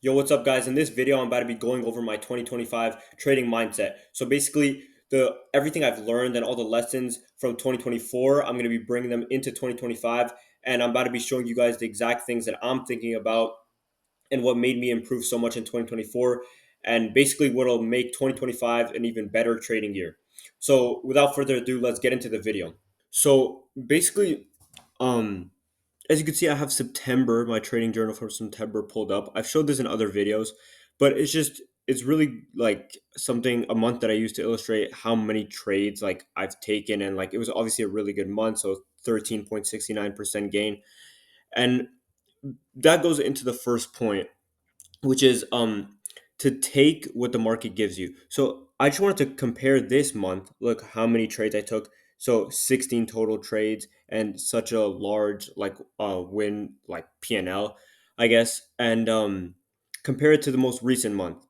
Yo, what's up, guys? In this video, I'm about to be going over my 2025 trading mindset. So basically, the everything I've learned and all the lessons from 2024, I'm going to be bringing them into 2025, and I'm about to be showing you guys the exact things that I'm thinking about and what made me improve so much in 2024, and basically what'll make 2025 an even better trading year. So without further ado, let's get into the video. So basically, um, as you can see, I have September, my trading journal for September pulled up. I've showed this in other videos, but it's really like something a month that I used to illustrate how many trades like I've taken, and like it was obviously a really good month, so 13.69% gain. And that goes into the first point, which is to take what the market gives you. So I just wanted to compare this month, look how many trades I took. So 16 total trades and such a large like win like P&L, I guess, and compare it to the most recent month.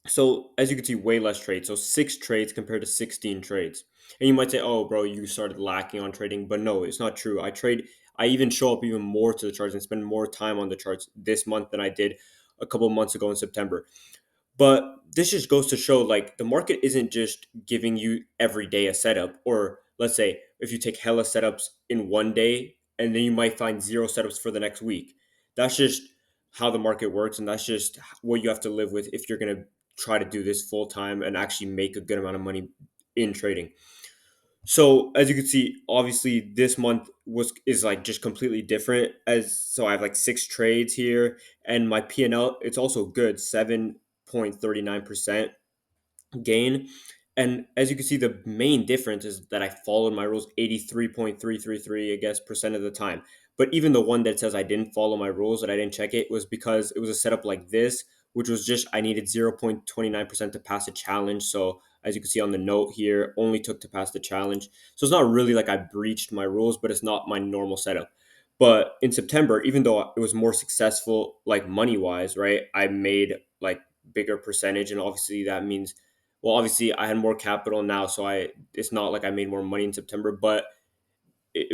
So as you can see, way less trades. So 6 trades compared to 16 trades. And you might say, "Oh, bro, you started lacking on trading," but no, it's not true. I trade. I even show up even more to the charts and spend more time on the charts this month than I did a couple of months ago in September. But this just goes to show like the market isn't just giving you every day a setup, or let's say if you take hella setups in one day and then you might find zero setups for the next week. That's just how the market works, and that's just what you have to live with if you're going to try to do this full time and actually make a good amount of money in trading. So as you can see, obviously this month was is like just completely different. As so I have like 6 trades here, and my P&L it's also good, 7.39% gain. And as you can see, the main difference is that I followed my rules 83.333, I guess, percent of the time. But even the one that says I didn't follow my rules, that I didn't check it, was because it was a setup like this, which was just I needed 0.29% to pass a challenge. So as you can see on the note here, only took to pass the challenge. So it's not really like I breached my rules, but it's not my normal setup. But in September, even though it was more successful, like money wise, right, I made like bigger percentage. And obviously that means, well, obviously I had more capital now, so it's not like I made more money in September, but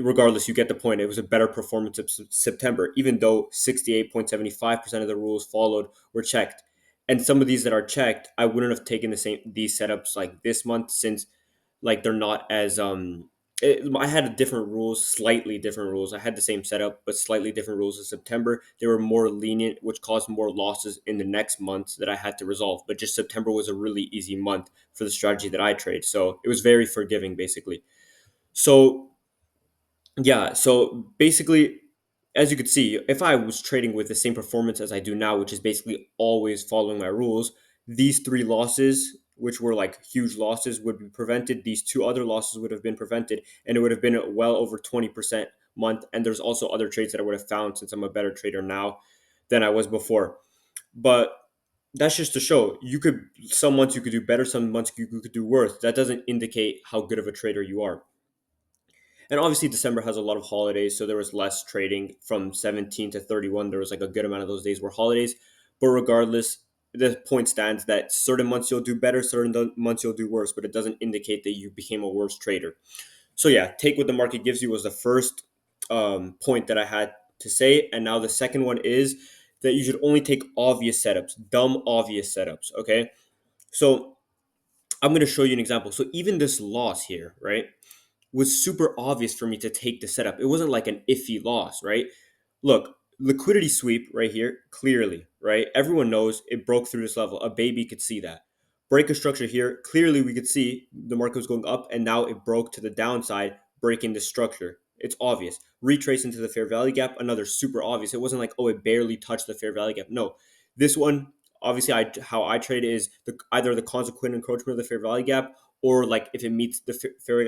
regardless, you get the point. It was a better performance of September, even though 68.75% of the rules followed were checked. And some of these that are checked, I wouldn't have taken these setups like this month, since like they're not as I had different rules, slightly different rules. I had the same setup, but slightly different rules in September. They were more lenient, which caused more losses in the next months that I had to resolve. But just September was a really easy month for the strategy that I trade. So it was very forgiving, basically. So yeah, so basically, as you could see, if I was trading with the same performance as I do now, which is basically always following my rules, these 3 losses, which were like huge losses, would be prevented. These 2 other losses would have been prevented, and it would have been a well over 20% month. And there's also other trades that I would have found, since I'm a better trader now than I was before. But that's just to show some months you could do better, some months you could do worse. That doesn't indicate how good of a trader you are. And obviously, December has a lot of holidays, so there was less trading from 17 to 31. There was like a good amount of those days were holidays. But regardless, the point stands that certain months you'll do better, certain months you'll do worse, but it doesn't indicate that you became a worse trader. So, yeah, take what the market gives you was the first point that I had to say. And now the second one is that you should only take obvious setups, dumb, obvious setups. Okay. So, I'm going to show you an example. So, even this loss here, right, was super obvious for me to take the setup. It wasn't like an iffy loss, right? Look, liquidity sweep right here, clearly, right? Everyone knows it broke through this level. A baby could see that. Break of structure here, clearly we could see the market was going up and now it broke to the downside, breaking the structure. It's obvious. Retrace into the fair value gap, another super obvious. It wasn't like, oh, it barely touched the fair value gap. No, this one, obviously, how I trade it is either the consequent encroachment of the fair value gap, or like if it meets the fair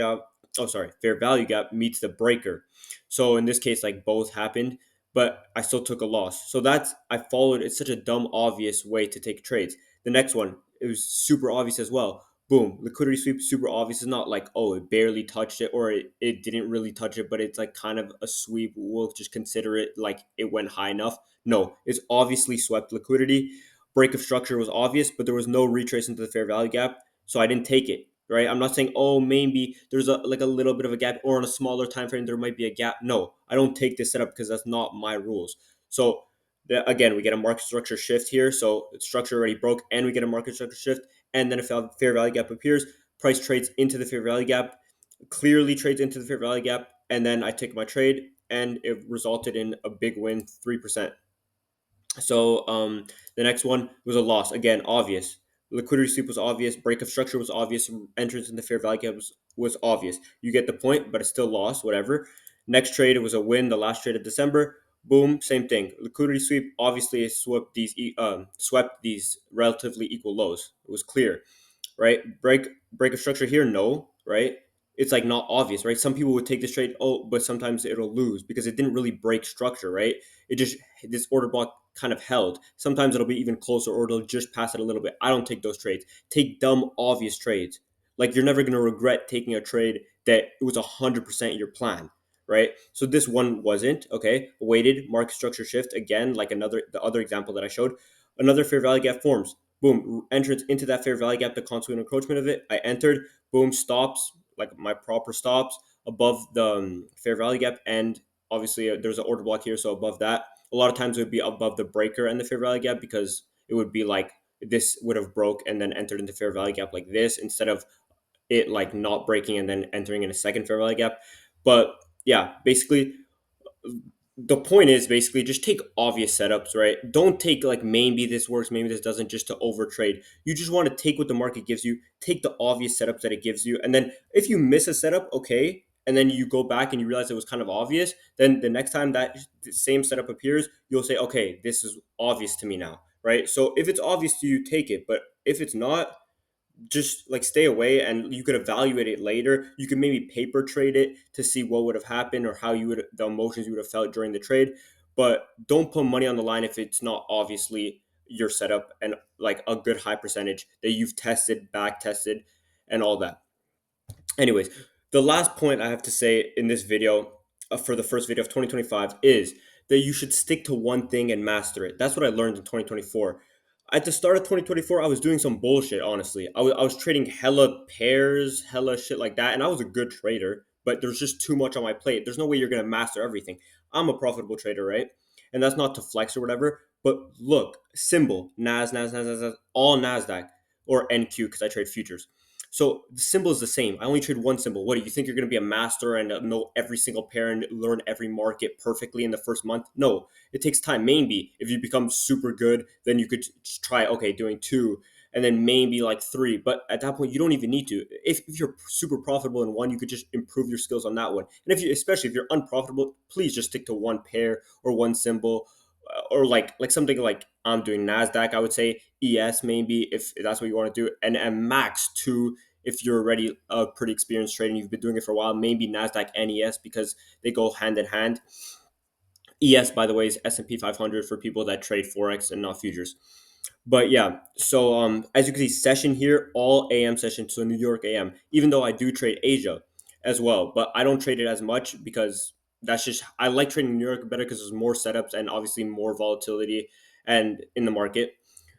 value gap meets the breaker. So in this case, like both happened, but I still took a loss. So that's I followed. It's such a dumb, obvious way to take trades. The next one, it was super obvious as well. Boom, liquidity sweep, super obvious. It's not like, oh, it barely touched it, or it didn't really touch it, but it's like kind of a sweep. We'll just consider it like it went high enough. No, it's obviously swept liquidity. Break of structure was obvious, but there was no retrace into the fair value gap, so I didn't take it. Right? I'm not saying, oh, maybe there's a little bit of a gap, or on a smaller time frame there might be a gap. No, I don't take this setup because that's not my rules. So Again, we get a market structure shift here. So structure already broke, and we get a market structure shift, and then a fair value gap appears. Price trades into the fair value gap, clearly trades into the fair value gap, and then I take my trade, and it resulted in a big win, 3%. So the next one was a loss. Again, obvious. Liquidity sweep was obvious. Break of structure was obvious. Entrance in the fair value gap was obvious. You get the point, but it's still lost. Whatever. Next trade, it was a win. The last trade of December. Boom, same thing. Liquidity sweep obviously swept these relatively equal lows. It was clear, right? Break of structure here, no, right? It's like not obvious, right? Some people would take this trade, oh, but sometimes it'll lose because it didn't really break structure, right? It just this order block kind of held. Sometimes it'll be even closer or it'll just pass it a little bit. I don't take those trades. Take dumb, obvious trades. Like you're never gonna regret taking a trade that it was 100% your plan, right? So this one wasn't, okay. Weighted market structure shift again, like the other example that I showed. Another fair value gap forms. Boom, entrance into that fair value gap, the consequent encroachment of it. I entered. Boom, stops, like my proper stops above the fair value gap, and obviously there's an order block here, so above that. A lot of times it would be above the breaker and the fair value gap because it would be like this would have broke and then entered into fair value gap like this instead of it like not breaking and then entering in a second fair value gap. But yeah, basically the point is basically just take obvious setups, right? Don't take like maybe this works, maybe this doesn't, just to overtrade. You just want to take what the market gives you, take the obvious setups that it gives you, and then if you miss a setup, okay, and then you go back and you realize it was kind of obvious, then the next time that same setup appears, you'll say, okay, this is obvious to me now, right? So if it's obvious to you, take it, but if it's not, just like stay away, and you could evaluate it later. You could maybe paper trade it to see what would have happened or how you would the emotions you would have felt during the trade, but don't put money on the line if it's not obviously your setup and like a good high percentage that you've tested, back tested, and all that. Anyways, the last point I have to say in this video, for the first video of 2025, is that you should stick to one thing and master it. That's what I learned in 2024. At the start of 2024, I was doing some bullshit, honestly. I was trading hella pairs, hella shit like that, and I was a good trader, but there's just too much on my plate. There's no way you're going to master everything. I'm a profitable trader, right? And that's not to flex or whatever, but look, symbol, NAS, all NASDAQ, or NQ because I trade futures. So the symbol is the same. I only trade one symbol. What do you think you're going to be a master and know every single pair and learn every market perfectly in the first month? No, it takes time. Maybe if you become super good, then you could try, okay, doing two and then maybe like three. But at that point, you don't even need to. If you're super profitable in one, you could just improve your skills on that one. And if you, especially if you're unprofitable, please just stick to one pair or one symbol, or like something like I'm doing Nasdaq. I would say ES maybe if that's what you want to do, and max two if you're already a pretty experienced trader and you've been doing it for a while. Maybe Nasdaq and ES because they go hand in hand. ES, by the way, is S&P 500 for people that trade forex and not futures. But yeah, so as you can see, session here, all AM session, so New York AM. Even though I do trade Asia as well, but I don't trade it as much because that's just I like trading New York better because there's more setups and obviously more volatility and in the market.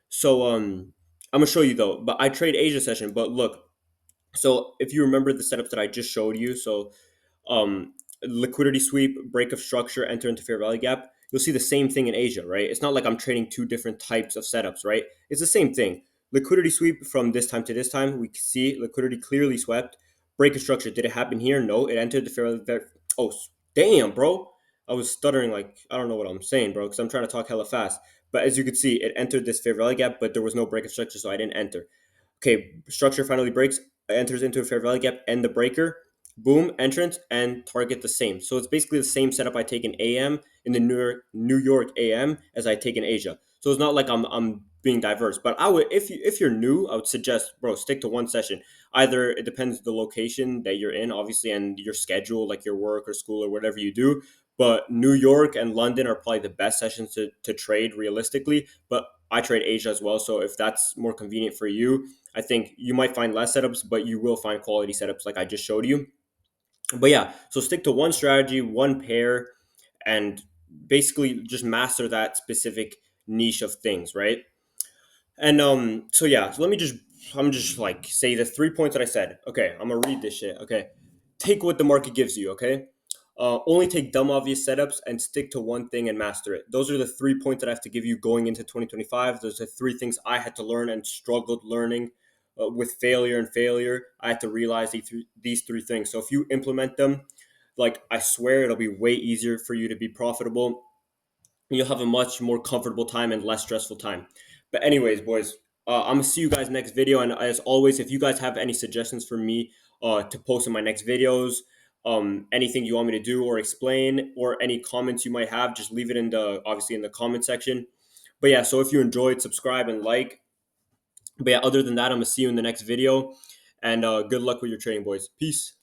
So I'm gonna show you though, but I trade Asia session. But look, so if you remember the setups that I just showed you, so liquidity sweep, break of structure, enter into fair value gap, you'll see the same thing in Asia, right? It's not like I'm trading two different types of setups, right? It's the same thing. Liquidity sweep from this time to this time, we see liquidity clearly swept. Break of structure, did it happen here? No, it entered the fair value. Oh, damn, bro. I was stuttering like I don't know what I'm saying, bro, because I'm trying to talk hella fast. But as you can see, it entered this fair value gap, but there was no break of structure, so I didn't enter. Okay, structure finally breaks, enters into a fair value gap, and the breaker, boom, entrance and target the same. So it's basically the same setup I take in AM in the New York AM as I take in Asia. So it's not like I'm being diverse, but I would if you're new, I would suggest, bro, stick to one session. Either it depends the location that you're in, obviously, and your schedule, like your work or school or whatever you do. But New York and London are probably the best sessions to trade realistically. But I trade Asia as well. So if that's more convenient for you, I think you might find less setups, but you will find quality setups like I just showed you. But yeah, so stick to one strategy, one pair, and basically just master that specific niche of things, right? And so yeah, so let me just I'm just like say the 3 points that I said. Okay, I'm gonna read this shit. Okay. Take what the market gives you, okay? Only take dumb obvious setups and stick to one thing and master it. Those are the 3 points that I have to give you going into 2025. Those are 3 things I had to learn and struggled learning with failure and failure. I had to realize these 3 things. So if you implement them, like, I swear it'll be way easier for you to be profitable. You'll have a much more comfortable time and less stressful time. But anyways, boys, I'm gonna see you guys next video. And as always, if you guys have any suggestions for me to post in my next videos, anything you want me to do or explain, or any comments you might have, just leave it in the obviously in the comment section. But yeah, so if you enjoyed, subscribe and like. But yeah, other than that, I'm gonna see you in the next video. And good luck with your trading, boys. Peace.